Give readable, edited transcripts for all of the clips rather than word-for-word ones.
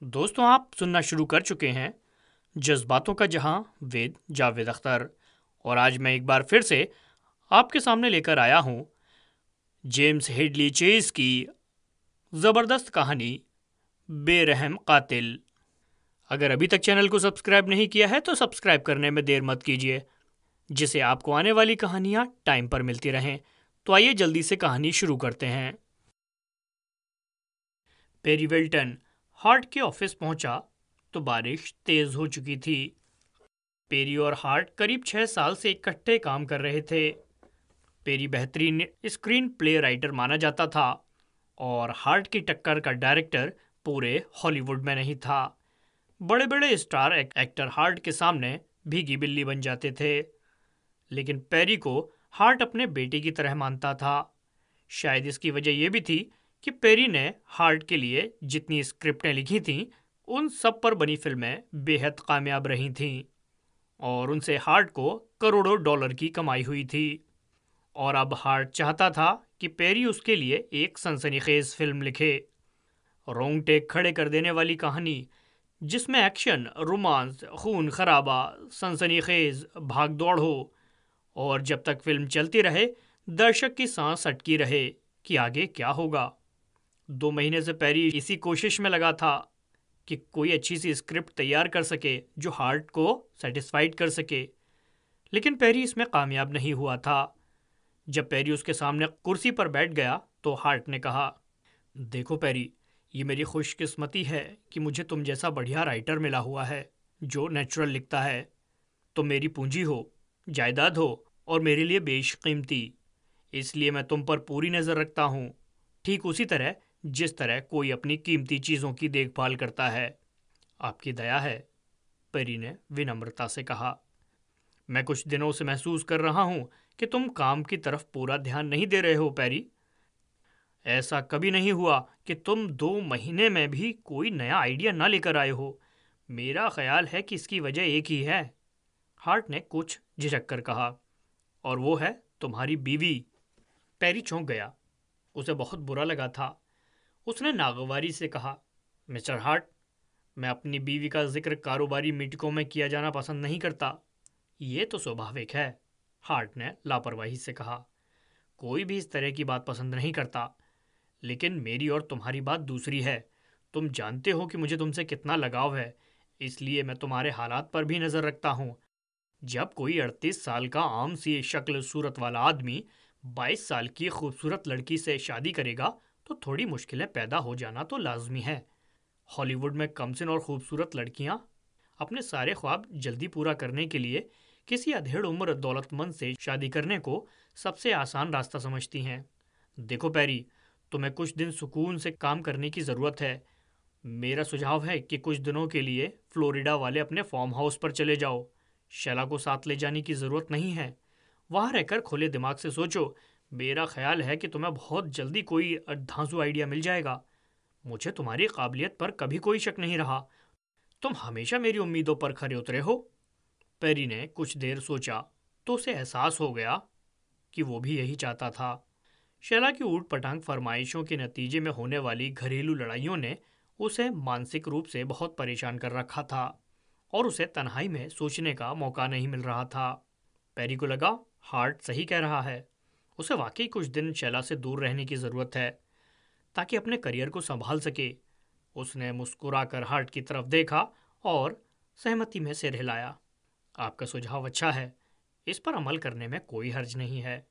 दोस्तों, आप सुनना शुरू कर चुके हैं जज्बातों का जहां विद जावेद अख्तर। और आज मैं एक बार फिर से आपके सामने लेकर आया हूं जेम्स हेडली चेज की ज़बरदस्त कहानी बेरहम कातिल। अगर अभी तक चैनल को सब्सक्राइब नहीं किया है तो सब्सक्राइब करने में देर मत कीजिए, जिससे आपको आने वाली कहानियां टाइम पर मिलती रहें। तो आइए जल्दी से कहानी शुरू करते हैं। पेरी वेल्टन हार्ट के ऑफिस पहुंचा तो बारिश तेज हो चुकी थी। पेरी और हार्ट करीब 6 साल से इकट्ठे काम कर रहे थे। पेरी बेहतरीन स्क्रीन प्ले राइटर माना जाता था और हार्ट की टक्कर का डायरेक्टर पूरे हॉलीवुड में नहीं था। बड़े बड़े स्टार एक्टर हार्ट के सामने भीगी बिल्ली बन जाते थे, लेकिन पेरी को हार्ट अपने बेटे की तरह मानता था। शायद इसकी वजह यह भी थी कि पेरी ने हार्ट के लिए जितनी स्क्रिप्टें लिखी थीं, उन सब पर बनी फिल्में बेहद कामयाब रही थीं और उनसे हार्ट को करोड़ों डॉलर की कमाई हुई थी। और अब हार्ट चाहता था कि पेरी उसके लिए एक सनसनीखेज फिल्म लिखे, रोंगटे खड़े कर देने वाली कहानी जिसमें एक्शन, रोमांस, खून खराबा, सनसनीखेज भाग दौड़ हो और जब तक फिल्म चलती रहे दर्शक की सांस अटकी रहे कि आगे क्या होगा। 2 महीने से पेरी इसी कोशिश में लगा था कि कोई अच्छी सी स्क्रिप्ट तैयार कर सके जो हार्ट को सेटिस्फाइड कर सके, लेकिन पेरी इसमें कामयाब नहीं हुआ था। जब पेरी उसके सामने कुर्सी पर बैठ गया तो हार्ट ने कहा, देखो पेरी, ये मेरी खुशकिस्मती है कि मुझे तुम जैसा बढ़िया राइटर मिला हुआ है जो नेचुरल लिखता है। तुम मेरी पूंजी हो, जायदाद हो और मेरे लिए बेशकीमती। इसलिए मैं तुम पर पूरी नज़र रखता हूँ, ठीक उसी तरह जिस तरह कोई अपनी कीमती चीज़ों की देखभाल करता है। आपकी दया है, पेरी ने विनम्रता से कहा। मैं कुछ दिनों से महसूस कर रहा हूँ कि तुम काम की तरफ पूरा ध्यान नहीं दे रहे हो पेरी। ऐसा कभी नहीं हुआ कि तुम 2 महीने में भी कोई नया आइडिया ना लेकर आए हो। मेरा ख्याल है कि इसकी वजह एक ही है, हार्ट ने कुछ झिझक कर कहा, और वो है तुम्हारी बीवी। पेरी चौंक गया। उसे बहुत बुरा लगा था। उसने नागवारी से कहा, मिस्टर हार्ट, मैं अपनी बीवी का जिक्र कारोबारी मीटिंगों में किया जाना पसंद नहीं करता। ये तो स्वाभाविक है, हार्ट ने लापरवाही से कहा। कोई भी इस तरह की बात पसंद नहीं करता, लेकिन मेरी और तुम्हारी बात दूसरी है। तुम जानते हो कि मुझे तुमसे कितना लगाव है, इसलिए मैं तुम्हारे हालात पर भी नज़र रखता हूँ। जब कोई 38 साल का आम सी शक्ल सूरत वाला आदमी 22 साल की खूबसूरत लड़की से शादी करेगा तो थोड़ी मुश्किलें पैदा हो जाना तो लाजमी है। हॉलीवुड में कमसिन और खूबसूरत लड़कियां अपने सारे ख्वाब जल्दी पूरा करने के लिए किसी अधेड़ उम्र दौलतमंद से शादी करने को सबसे आसान रास्ता समझती हैं। देखो पेरी, तुम्हें कुछ दिन सुकून से काम करने की ज़रूरत है। मेरा सुझाव है कि कुछ दिनों के लिए फ्लोरिडा वाले अपने फार्म हाउस पर चले जाओ। शैला को साथ ले जाने की ज़रूरत नहीं है। वहाँ रहकर खुले दिमाग से सोचो। मेरा ख्याल है कि तुम्हें बहुत जल्दी कोई धांसू आइडिया मिल जाएगा। मुझे तुम्हारी काबिलियत पर कभी कोई शक नहीं रहा। तुम हमेशा मेरी उम्मीदों पर खरे उतरे हो। पेरी ने कुछ देर सोचा तो उसे एहसास हो गया कि वो भी यही चाहता था। शैला की ऊट पटांग फरमाइशों के नतीजे में होने वाली घरेलू लड़ाइयों ने उसे मानसिक रूप से बहुत परेशान कर रखा था और उसे तन्हाई में सोचने का मौका नहीं मिल रहा था। पेरी को लगा हार्ट सही कह रहा है। उसे वाकई कुछ दिन शैला से दूर रहने की ज़रूरत है ताकि अपने करियर को संभाल सके। उसने मुस्कुराकर हार्ट की तरफ देखा और सहमति में सिर हिलाया। आपका सुझाव अच्छा है, इस पर अमल करने में कोई हर्ज नहीं है।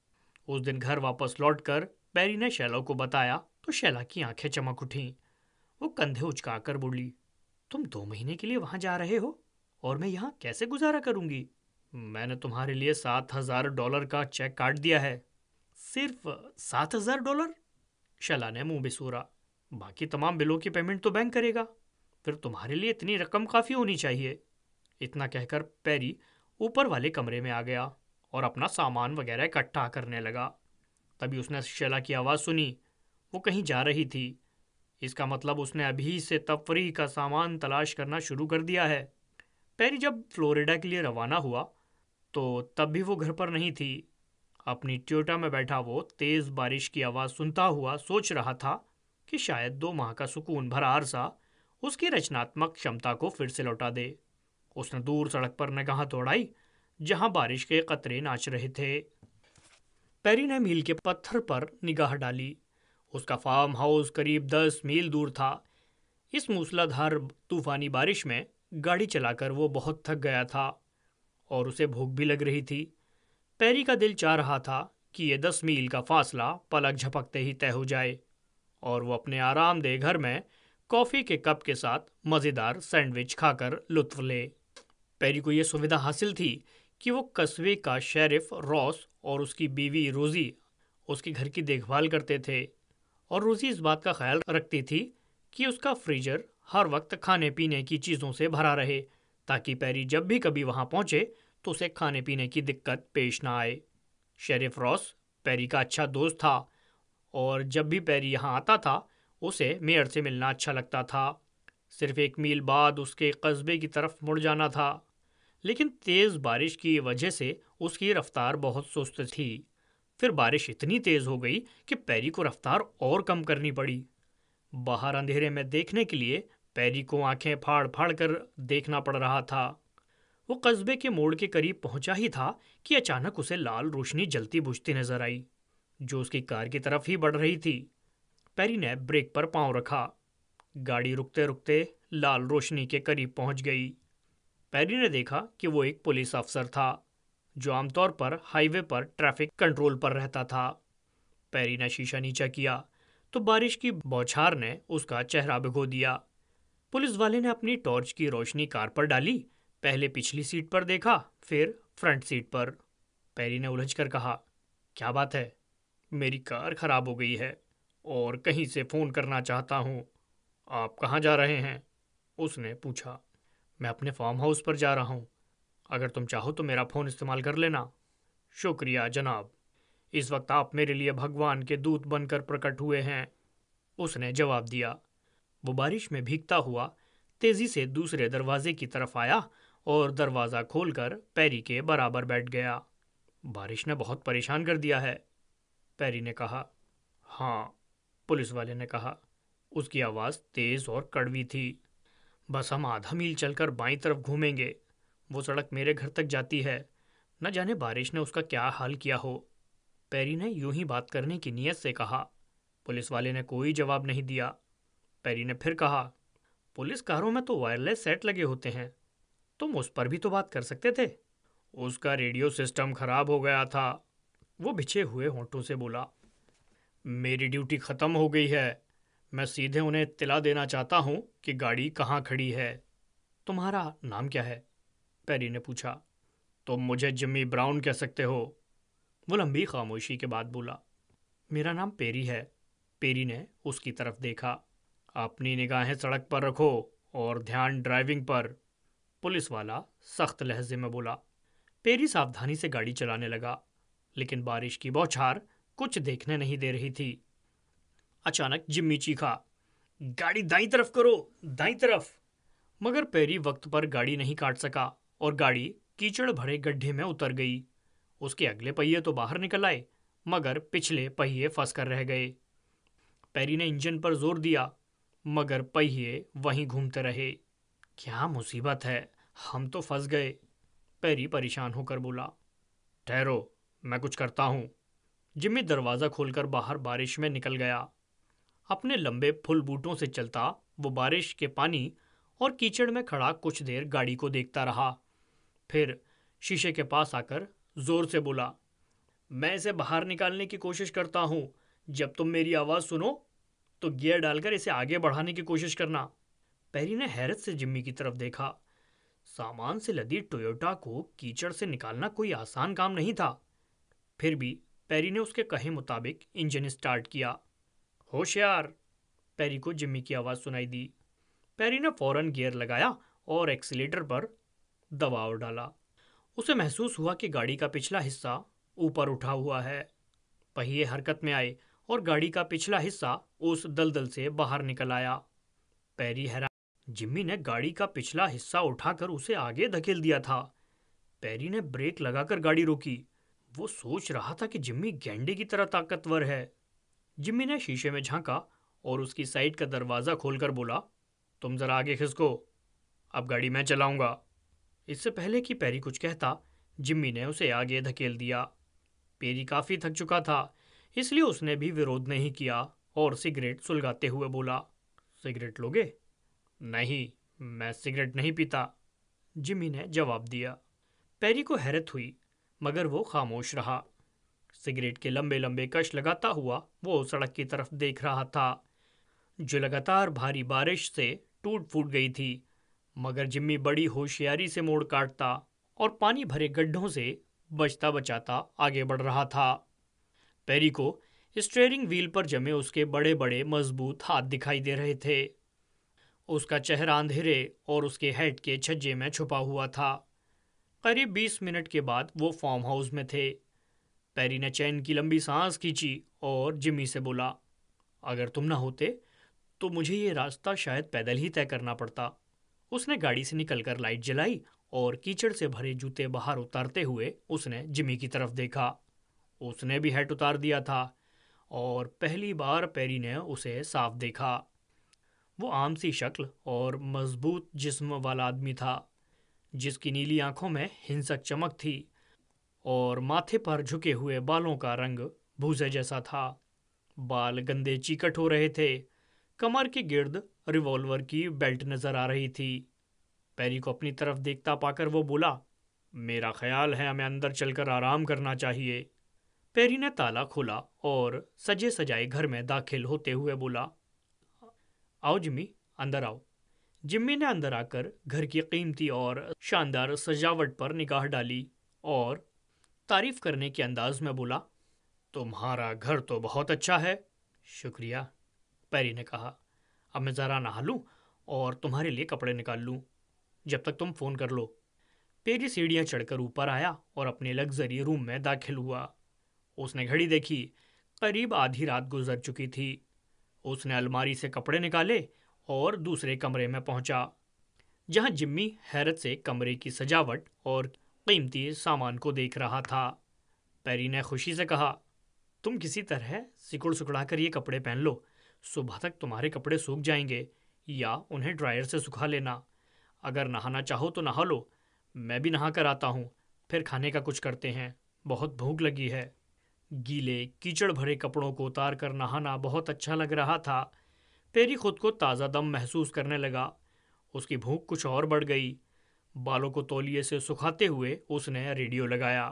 उस दिन घर वापस लौटकर पेरी ने शैला को बताया तो शैला की आंखें चमक उठीं। वो कंधे उचकाकर बोली, तुम 2 महीने के लिए वहां जा रहे हो और मैं यहाँ कैसे गुजारा करूंगी? मैंने तुम्हारे लिए $7,000 का चेक काट दिया है। सिर्फ $7,000? शैला ने मुंह बिसूरा। बाकी तमाम बिलों की पेमेंट तो बैंक करेगा। फिर तुम्हारे लिए इतनी रकम काफी होनी चाहिए। इतना कहकर पेरी ऊपर वाले कमरे में आ गया और अपना सामान वगैरह इकट्ठा करने लगा। तभी उसने शैला की आवाज़ सुनी। वो कहीं जा रही थी। इसका मतलब उसने अभी से तफरीह का सामान तलाश करना शुरू कर दिया है। पेरी जब फ्लोरिडा के लिए रवाना हुआ तो तब भी वो घर पर नहीं थी। अपनी टोयोटा में बैठा वो तेज़ बारिश की आवाज़ सुनता हुआ सोच रहा था कि शायद 2 माह का सुकून भरा अरसा उसकी रचनात्मक क्षमता को फिर से लौटा दे। उसने दूर सड़क पर निगाह दौड़ाई जहां बारिश के कतरे नाच रहे थे। पेरी ने मील के पत्थर पर निगाह डाली। उसका फार्म हाउस करीब 10 मील दूर था। इस मूसलाधार तूफानी बारिश में गाड़ी चलाकर वो बहुत थक गया था और उसे भूख भी लग रही थी। पेरी का दिल चाह रहा था कि ये 10 मील का फासला पलक झपकते ही तय हो जाए और वो अपने आरामदेह घर में कॉफी के कप के साथ मज़ेदार सैंडविच खाकर लुत्फ ले। पेरी को यह सुविधा हासिल थी कि वो कस्बे का शेरिफ रॉस और उसकी बीवी रोजी उसके घर की देखभाल करते थे, और रोजी इस बात का ख्याल रखती थी कि उसका फ्रीजर हर वक्त खाने पीने की चीज़ों से भरा रहे, ताकि पेरी जब भी कभी वहां पहुंचे तो उसे खाने पीने की दिक्कत पेश ना आए। शेरिफ रॉस पेरी का अच्छा दोस्त था और जब भी पेरी यहाँ आता था उसे मेयर से मिलना अच्छा लगता था। सिर्फ 1 मील बाद उसके कस्बे की तरफ मुड़ जाना था, लेकिन तेज़ बारिश की वजह से उसकी रफ्तार बहुत सुस्त थी। फिर बारिश इतनी तेज़ हो गई कि पेरी को रफ्तार और कम करनी पड़ी। बाहर अंधेरे में देखने के लिए पेरी को आंखें फाड़ फाड़ कर देखना पड़ रहा था। वो कस्बे के मोड़ के करीब पहुंचा ही था कि अचानक उसे लाल रोशनी जलती बुझती नजर आई, जो उसकी कार की तरफ ही बढ़ रही थी। पेरी ने ब्रेक पर पांव रखा। गाड़ी रुकते रुकते लाल रोशनी के करीब पहुंच गई। पेरी ने देखा कि वो एक पुलिस अफसर था, जो आमतौर पर हाईवे पर ट्रैफिक कंट्रोल पर रहता था। पेरी ने शीशा नीचा किया तो बारिश की बौछार ने उसका चेहरा भिगो दिया। पुलिस वाले ने अपनी टॉर्च की रोशनी कार पर डाली। पहले पिछली सीट पर देखा, फिर फ्रंट सीट पर। पेरी ने उलझकर कहा, क्या बात है? मेरी कार खराब हो गई है और कहीं से फ़ोन करना चाहता हूँ। आप कहाँ जा रहे हैं? उसने पूछा। मैं अपने फार्म हाउस पर जा रहा हूँ। अगर तुम चाहो तो मेरा फ़ोन इस्तेमाल कर लेना। शुक्रिया जनाब, इस वक्त आप मेरे लिए भगवान के दूत बनकर प्रकट हुए हैं, उसने जवाब दिया। वो बारिश में भीगता हुआ तेजी से दूसरे दरवाजे की तरफ आया और दरवाज़ा खोलकर पेरी के बराबर बैठ गया। बारिश ने बहुत परेशान कर दिया है, पेरी ने कहा। हाँ, पुलिस वाले ने कहा। उसकी आवाज़ तेज़ और कड़वी थी। बस हम आधा मील चलकर बाईं तरफ घूमेंगे। वो सड़क मेरे घर तक जाती है। न जाने बारिश ने उसका क्या हाल किया हो। पेरी ने यूं ही बात करने की नीयत से कहा। पुलिस वाले ने कोई जवाब नहीं दिया। पेरी ने फिर कहा, पुलिस कारों में तो वायरलेस सेट लगे होते हैं, तुम उस पर भी तो बात कर सकते थे। उसका रेडियो सिस्टम खराब हो गया था, वो भिजे हुए होंठों से बोला। मेरी ड्यूटी खत्म हो गई है। मैं सीधे उन्हें इत्तला देना चाहता हूँ कि गाड़ी कहाँ खड़ी है। तुम्हारा नाम क्या है? पेरी ने पूछा। तुम मुझे जिम्मी ब्राउन कह सकते हो, वो लंबी खामोशी के बाद बोला। मेरा नाम पेरी है। पेरी ने उसकी तरफ देखा। अपनी निगाहें सड़क पर रखो और ध्यान ड्राइविंग पर, पुलिस वाला सख्त लहजे में बोला। पेरी सावधानी से गाड़ी चलाने लगा, लेकिन बारिश की बौछार कुछ देखने नहीं दे रही थी। अचानक जिम्मी चीखा, गाड़ी दाईं तरफ करो, दाईं तरफ। मगर पेरी वक्त पर गाड़ी नहीं काट सका और गाड़ी कीचड़ भरे गड्ढे में उतर गई। उसके अगले पहिए तो बाहर निकल आए, मगर पिछले पहिए फंस कर रह गए। पेरी ने इंजन पर जोर दिया, मगर पहिए वहीं घूमते रहे। क्या मुसीबत है, हम तो फंस गए, पेरी परेशान होकर बोला। ठहरो, मैं कुछ करता हूँ। जिम्मी दरवाज़ा खोलकर बाहर बारिश में निकल गया। अपने लंबे फुल बूटों से चलता वो बारिश के पानी और कीचड़ में खड़ा कुछ देर गाड़ी को देखता रहा। फिर शीशे के पास आकर जोर से बोला, मैं इसे बाहर निकालने की कोशिश करता हूँ। जब तुम मेरी आवाज़ सुनो तो गियर डालकर इसे आगे बढ़ाने की कोशिश करना। पेरी ने हैरत से जिम्मी की तरफ देखा। सामान से लदी टोयोटा को कीचड़ से निकालना कोई आसान काम नहीं था। फिर भी पेरी ने उसके कहे मुताबिक इंजन स्टार्ट किया। होशियार, पेरी को जिम्मी की आवाज़ सुनाई दी। पेरी ने फौरन गियर लगाया और एक्सीलेटर पर दबाव डाला। उसे महसूस हुआ कि गाड़ी का पिछला हिस्सा ऊपर उठा हुआ है। पहिए हरकत में आए और गाड़ी का पिछला हिस्सा उस दलदल से बाहर निकल आया। पेरी हैरान। जिम्मी ने गाड़ी का पिछला हिस्सा उठाकर उसे आगे धकेल दिया था। पेरी ने ब्रेक लगाकर गाड़ी रोकी। वो सोच रहा था कि जिम्मी गैंडे की तरह ताकतवर है। जिम्मी ने शीशे में झांका और उसकी साइड का दरवाज़ा खोलकर बोला, तुम जरा आगे खिसको, अब गाड़ी मैं चलाऊंगा। इससे पहले कि पेरी कुछ कहता, जिम्मी ने उसे आगे धकेल दिया। पेरी काफी थक चुका था, इसलिए उसने भी विरोध नहीं किया और सिगरेट सुलगाते हुए बोला, सिगरेट लोगे? नहीं, मैं सिगरेट नहीं पीता, जिम्मी ने जवाब दिया। पेरी को हैरत हुई, मगर वो खामोश रहा। सिगरेट के लंबे लंबे कश लगाता हुआ वो सड़क की तरफ देख रहा था, जो लगातार भारी बारिश से टूट फूट गई थी। मगर जिम्मी बड़ी होशियारी से मोड़ काटता और पानी भरे गड्ढों से बचता बचाता आगे बढ़ रहा था। पेरी को स्टीयरिंग व्हील पर जमे उसके बड़े बड़े मजबूत हाथ दिखाई दे रहे थे। उसका चेहरा अंधेरे और उसके हेड के छज्जे में छुपा हुआ था। करीब 20 मिनट के बाद वो फार्म हाउस में थे। पेरी ने चैन की लंबी सांस खींची और जिम्मी से बोला, अगर तुम ना होते तो मुझे ये रास्ता शायद पैदल ही तय करना पड़ता। उसने गाड़ी से निकलकर लाइट जलाई और कीचड़ से भरे जूते बाहर उतारते हुए उसने जिमी की तरफ देखा। उसने भी हैट उतार दिया था और पहली बार पेरी ने उसे साफ देखा। वो आम सी शक्ल और मजबूत जिस्म वाला आदमी था, जिसकी नीली आंखों में हिंसक चमक थी और माथे पर झुके हुए बालों का रंग भूसे जैसा था। बाल गंदे चीकट हो रहे थे। कमर के गिर्द रिवॉल्वर की बेल्ट नजर आ रही थी। पेरी को अपनी तरफ देखता पाकर वो बोला, मेरा ख्याल है हमें अंदर चलकर आराम करना चाहिए। पेरी ने ताला खोला और सजे सजाए घर में दाखिल होते हुए बोला, आओ जिम्मी, अंदर आओ। जिम्मी ने अंदर आकर घर की कीमती और शानदार सजावट पर निगाह डाली और तारीफ करने के अंदाज में बोला, तुम्हारा घर तो बहुत अच्छा है। शुक्रिया, पेरी ने कहा। अब मैं ज़रा नहा लूँ और तुम्हारे लिए कपड़े निकाल लूँ, जब तक तुम फ़ोन कर लो। पेरी सीढ़ियाँ चढ़कर ऊपर आया और अपने लग्जरी रूम में दाखिल हुआ। उसने घड़ी देखी, करीब आधी रात गुजर चुकी थी। उसने अलमारी से कपड़े निकाले और दूसरे कमरे में पहुंचा, जहां जिम्मी हैरत से कमरे की सजावट और कीमती सामान को देख रहा था। पेरी ने खुशी से कहा, तुम किसी तरह सिकुड़ सुकुड़ा कर ये कपड़े पहन लो। सुबह तक तुम्हारे कपड़े सूख जाएंगे, या उन्हें ड्रायर से सुखा लेना। अगर नहाना चाहो तो नहा लो, मैं भी नहा कर आता हूँ। फिर खाने का कुछ करते हैं, बहुत भूख लगी है। गीले कीचड़ भरे कपड़ों को उतार कर नहाना बहुत अच्छा लग रहा था। पेरी खुद को ताज़ा दम महसूस करने लगा। उसकी भूख कुछ और बढ़ गई। बालों को तौलिए से सुखाते हुए उसने रेडियो लगाया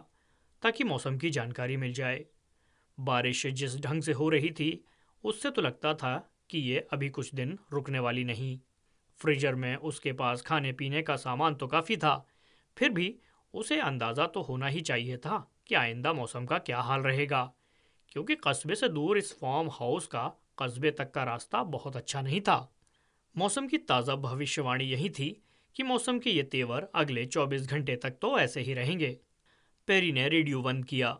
ताकि मौसम की जानकारी मिल जाए। बारिश जिस ढंग से हो रही थी, उससे तो लगता था कि ये अभी कुछ दिन रुकने वाली नहीं। फ्रीजर में उसके पास खाने पीने का सामान तो काफ़ी था, फिर भी उसे अंदाज़ा तो होना ही चाहिए था कि आइंदा मौसम का क्या हाल रहेगा, क्योंकि कस्बे से दूर इस फार्म हाउस का कस्बे तक का रास्ता बहुत अच्छा नहीं था। मौसम की ताज़ा भविष्यवाणी यही थी कि मौसम के ये तेवर अगले 24 घंटे तक तो ऐसे ही रहेंगे। पेरी ने रेडियो बंद किया,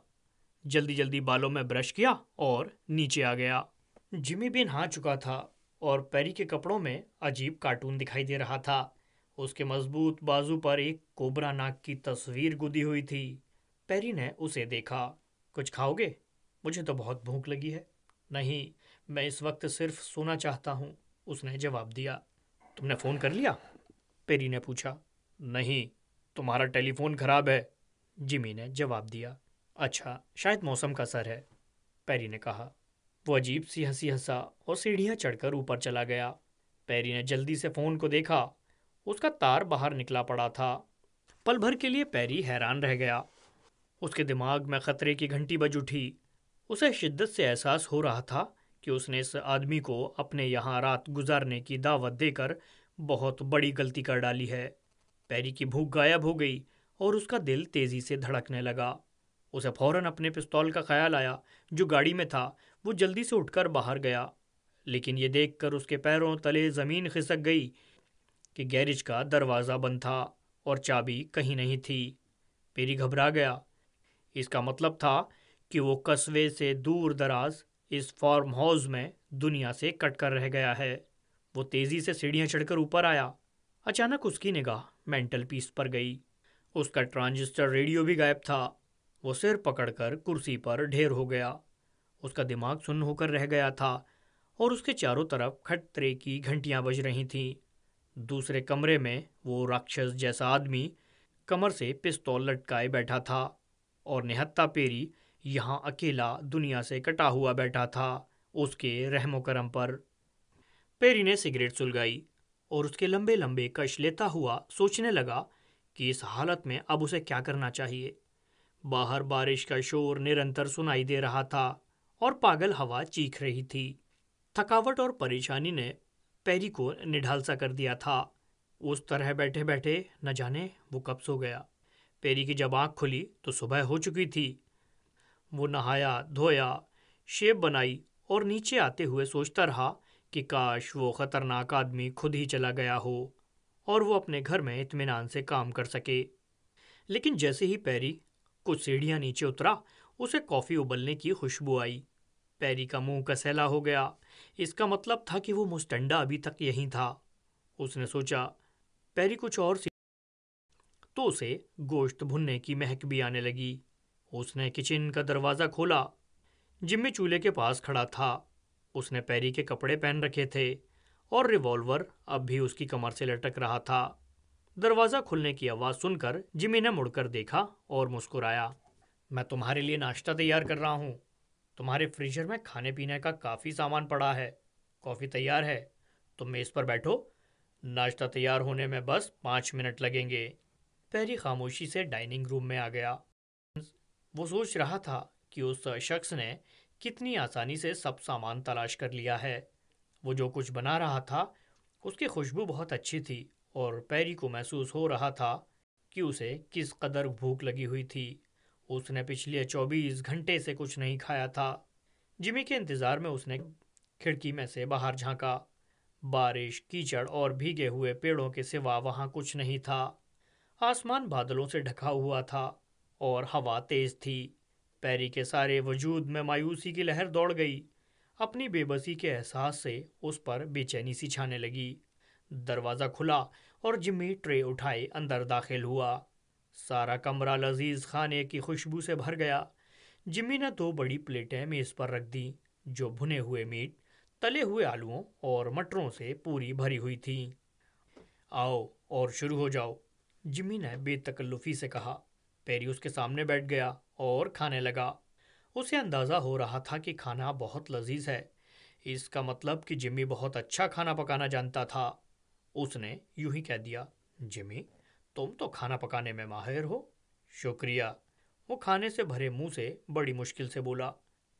जल्दी जल्दी बालों में ब्रश किया और नीचे आ गया। जिमी भी नहा चुका था और पेरी के कपड़ों में अजीब कार्टून दिखाई दे रहा था। उसके मजबूत बाजू पर एक कोबरा नाग की तस्वीर गुदी हुई थी। पेरी ने उसे देखा। कुछ खाओगे? मुझे तो बहुत भूख लगी है। नहीं, मैं इस वक्त सिर्फ सोना चाहता हूँ, उसने जवाब दिया। तुमने फ़ोन कर लिया? पेरी ने पूछा। नहीं, तुम्हारा टेलीफोन खराब है, जिमी ने जवाब दिया। अच्छा, शायद मौसम का असर है, पेरी ने कहा। वो अजीब सी हंसी हंसा और सीढ़ियाँ चढ़कर ऊपर चला गया। पेरी ने जल्दी से फ़ोन को देखा। उसका तार बाहर निकला पड़ा था। पल भर के लिए पेरी हैरान रह गया। उसके दिमाग में खतरे की घंटी बज उठी। उसे शिद्दत से एहसास हो रहा था कि उसने इस आदमी को अपने यहाँ रात गुजारने की दावत देकर बहुत बड़ी गलती कर डाली है। पेरी की भूख गायब हो गई और उसका दिल तेजी से धड़कने लगा। उसे फौरन अपने पिस्तौल का ख्याल आया जो गाड़ी में था। वो जल्दी से उठकर बाहर गया, लेकिन ये देखकर उसके पैरों तले ज़मीन खिसक गई कि गैरेज का दरवाज़ा बंद था और चाबी कहीं नहीं थी। पेरी घबरा गया। इसका मतलब था कि वो कस्बे से दूर दराज इस फार्म हाउस में दुनिया से कट कर रह गया है। वो तेज़ी से सीढ़ियाँ चढ़कर ऊपर आया। अचानक उसकी निगाह मेंटल पीस पर गई। उसका ट्रांजिस्टर रेडियो भी गायब था। वो सिर पकड़कर कुर्सी पर ढेर हो गया। उसका दिमाग सुन्न होकर रह गया था और उसके चारों तरफ खतरे की घंटियां बज रही थीं। दूसरे कमरे में वो राक्षस जैसा आदमी कमर से पिस्तौल लटकाए बैठा था और निहत्था पेरी यहाँ अकेला दुनिया से कटा हुआ बैठा था, उसके रहमो करम पर। पेरी ने सिगरेट सुलगाई और उसके लंबे लंबे कश लेता हुआ सोचने लगा कि इस हालत में अब उसे क्या करना चाहिए। बाहर बारिश का शोर निरंतर सुनाई दे रहा था और पागल हवा चीख रही थी। थकावट और परेशानी ने पेरी को निढाल सा कर दिया था। उस तरह बैठे बैठे न जाने वो कब सो गया। पेरी की जब आँख खुली तो सुबह हो चुकी थी। वो नहाया धोया, शेव बनाई और नीचे आते हुए सोचता रहा कि काश वो खतरनाक आदमी खुद ही चला गया हो और वो अपने घर में इत्मीनान से काम कर सके। लेकिन जैसे ही पेरी कुछ सीढ़ियां नीचे उतरा, उसे कॉफी उबलने की खुशबू आई। पेरी का मुंह कसैला हो गया। इसका मतलब था कि वो मुस्टंडा अभी तक यहीं था। उसने सोचा, पेरी कुछ और तो उसे गोश्त भुनने की महक भी आने लगी। उसने किचन का दरवाज़ा खोला। जिम्मी चूल्हे के पास खड़ा था। उसने पेरी के कपड़े पहन रखे थे और रिवॉल्वर अब भी उसकी कमर से लटक रहा था। दरवाज़ा खुलने की आवाज़ सुनकर जिमी ने मुड़कर देखा और मुस्कुराया। मैं तुम्हारे लिए नाश्ता तैयार कर रहा हूँ। तुम्हारे फ्रीजर में खाने पीने का काफ़ी सामान पड़ा है। कॉफ़ी तैयार है, तुम मेज़ पर बैठो। नाश्ता तैयार होने में बस 5 मिनट लगेंगे। पेरी खामोशी से डाइनिंग रूम में आ गया। वो सोच रहा था कि उस शख्स ने कितनी आसानी से सब सामान तलाश कर लिया है। वो जो कुछ बना रहा था उसकी खुशबू बहुत अच्छी थी और पेरी को महसूस हो रहा था कि उसे किस कदर भूख लगी हुई थी। उसने पिछले 24 घंटे से कुछ नहीं खाया था। जिमी के इंतज़ार में उसने खिड़की में से बाहर झांका। बारिश, कीचड़ और भीगे हुए पेड़ों के सिवा वहाँ कुछ नहीं था। आसमान बादलों से ढका हुआ था और हवा तेज थी। पेरी के सारे वजूद में मायूसी की लहर दौड़ गई। अपनी बेबसी के एहसास से उस पर बेचैनी सी छाने लगी। दरवाज़ा खुला और जिम्मी ट्रे उठाए अंदर दाखिल हुआ। सारा कमरा लजीज खाने की खुशबू से भर गया। जिम्मी ने 2 बड़ी प्लेटें मेज़ पर रख दी, जो भुने हुए मीट, तले हुए आलूओं और मटरों से पूरी भरी हुई थी। आओ और शुरू हो जाओ, जिम्मी ने बेतकल्लुफ़ी से कहा। पेरी उसके सामने बैठ गया और खाने लगा। उसे अंदाज़ा हो रहा था कि खाना बहुत लजीज है। इसका मतलब कि जिम्मी बहुत अच्छा खाना पकाना जानता था। उसने यूं ही कह दिया, जिम्मी, तुम तो खाना पकाने में माहिर हो। शुक्रिया, वो खाने से भरे मुंह से बड़ी मुश्किल से बोला।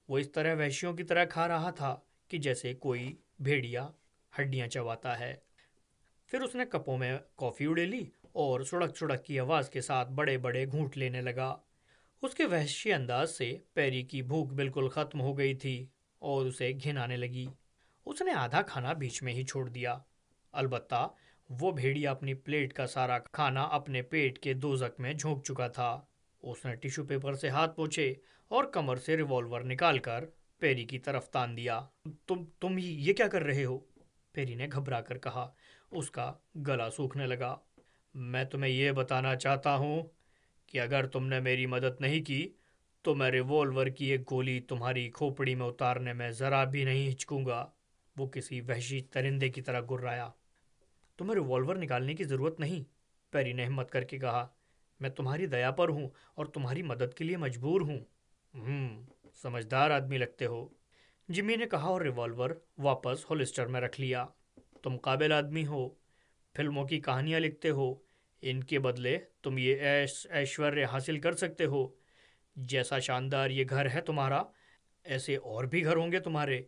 वो इस तरह वहशियों की तरह खा रहा था कि जैसे कोई भेड़िया हड्डियां चबाता है। फिर उसने कपों में कॉफ़ी उड़ेली और सुड़क सुड़क की आवाज़ के साथ बड़े बड़े घूंट लेने लगा। उसके वहशी अंदाज से पेरी की भूख बिल्कुल ख़त्म हो गई थी और उसे घिन आने लगी। उसने आधा खाना बीच में ही छोड़ दिया। अलबत्ता वो भेड़िया अपनी प्लेट का सारा खाना अपने पेट के दोजक में झोंक चुका था। उसने टिश्यू पेपर से हाथ पोंछे और कमर से रिवॉल्वर निकालकर पेरी की तरफ तान दिया। तुम ये क्या कर रहे हो? पेरी ने घबरा कर कहा। उसका गला सूखने लगा। मैं तुम्हें यह बताना चाहता हूँ कि अगर तुमने मेरी मदद नहीं की तो मैं रिवॉल्वर की एक गोली तुम्हारी खोपड़ी में उतारने में ज़रा भी नहीं हिचकूंगा। वो किसी वहशी परिंदे की तरह गुर्राया। तुम्हें रिवॉल्वर निकालने की ज़रूरत नहीं, पेरी ने हिम्मत करके कहा। मैं तुम्हारी दया पर हूँ और तुम्हारी मदद के लिए मजबूर हूँ। समझदार आदमी लगते हो, जिमी ने कहा और रिवॉल्वर वापस होलिस्टर में रख लिया। तुम काबिल आदमी हो, फिल्मों की कहानियाँ लिखते हो। इनके बदले तुम ये ऐश्वर्य हासिल कर सकते हो। जैसा शानदार ये घर है तुम्हारा, ऐसे और भी घर होंगे तुम्हारे।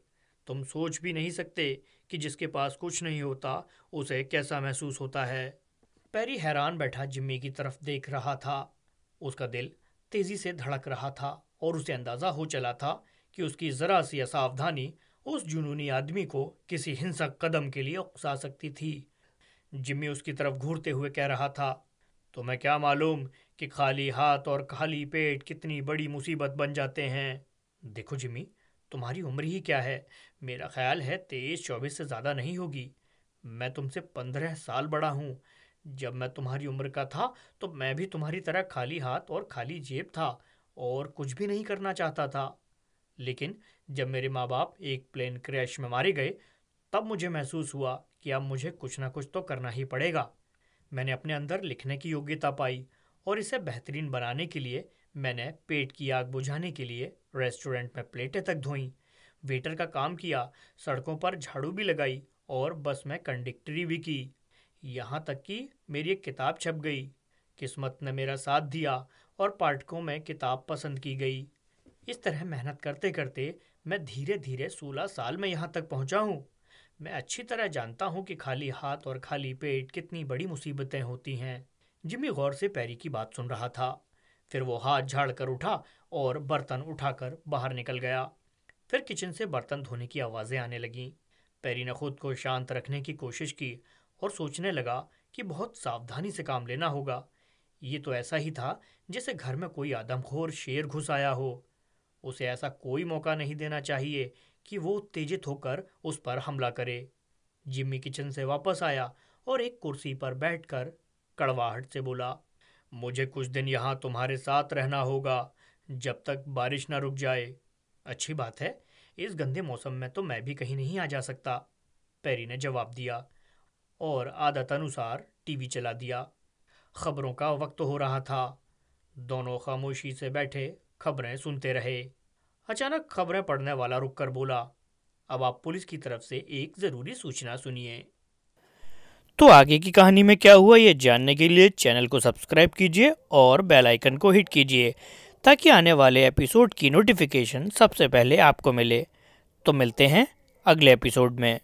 तुम सोच भी नहीं सकते कि जिसके पास कुछ नहीं होता उसे कैसा महसूस होता है। पेरी हैरान बैठा जिम्मी की तरफ देख रहा था। उसका दिल तेजी से धड़क रहा था और उसे अंदाजा हो चला था कि उसकी जरा सी असावधानी उस जुनूनी आदमी को किसी हिंसक कदम के लिए उकसा सकती थी। जिम्मी उसकी तरफ घूरते हुए कह रहा था, तुम्हें क्या मालूम कि खाली हाथ और खाली पेट कितनी बड़ी मुसीबत बन जाते हैं। देखो जिम्मी, तुम्हारी उम्र ही क्या है? मेरा ख्याल है 23-24 से ज़्यादा नहीं होगी। मैं तुमसे 15 साल बड़ा हूँ। जब मैं तुम्हारी उम्र का था तो मैं भी तुम्हारी तरह खाली हाथ और खाली जेब था और कुछ भी नहीं करना चाहता था। लेकिन जब मेरे माँ बाप एक प्लेन क्रैश में मारे गए, तब मुझे महसूस हुआ कि अब मुझे कुछ ना कुछ तो करना ही पड़ेगा। मैंने अपने अंदर लिखने की योग्यता पाई और इसे बेहतरीन बनाने के लिए मैंने पेट की आग बुझाने के लिए रेस्टोरेंट में प्लेटें तक धोईं, वेटर का काम किया, सड़कों पर झाड़ू भी लगाई और बस में कंडक्टरी भी की। यहाँ तक कि मेरी एक किताब छप गई। किस्मत ने मेरा साथ दिया और पाठकों में किताब पसंद की गई। इस तरह मेहनत करते करते मैं धीरे धीरे 16 साल में यहाँ तक पहुँचा हूँ। मैं अच्छी तरह जानता हूँ कि खाली हाथ और खाली पेट कितनी बड़ी मुसीबतें होती हैं। जिम्मी गौर से पैरी की बात सुन रहा था। फिर वो हाथ झाड़ कर उठा और बर्तन उठाकर बाहर निकल गया। फिर किचन से बर्तन धोने की आवाज़ें आने लगीं। पैरी ने खुद को शांत रखने की कोशिश की और सोचने लगा कि बहुत सावधानी से काम लेना होगा। ये तो ऐसा ही था जैसे घर में कोई आदमखोर शेर घुस आया हो। उसे ऐसा कोई मौका नहीं देना चाहिए कि वो उत्तेजित होकर उस पर हमला करे। जिम्मी किचन से वापस आया और एक कुर्सी पर बैठकर कड़वाहट से बोला, मुझे कुछ दिन यहाँ तुम्हारे साथ रहना होगा जब तक बारिश ना रुक जाए। अच्छी बात है, इस गंदे मौसम में तो मैं भी कहीं नहीं आ जा सकता, पेरी ने जवाब दिया और आदत अनुसार टीवी चला दिया। खबरों का वक्त हो रहा था। दोनों खामोशी से बैठे खबरें सुनते रहे। अचानक खबरें पढ़ने वाला रुककर बोला, अब आप पुलिस की तरफ से एक ज़रूरी सूचना सुनिए। तो आगे की कहानी में क्या हुआ ये जानने के लिए चैनल को सब्सक्राइब कीजिए और बेल आइकन को हिट कीजिए ताकि आने वाले एपिसोड की नोटिफिकेशन सबसे पहले आपको मिले। तो मिलते हैं अगले एपिसोड में।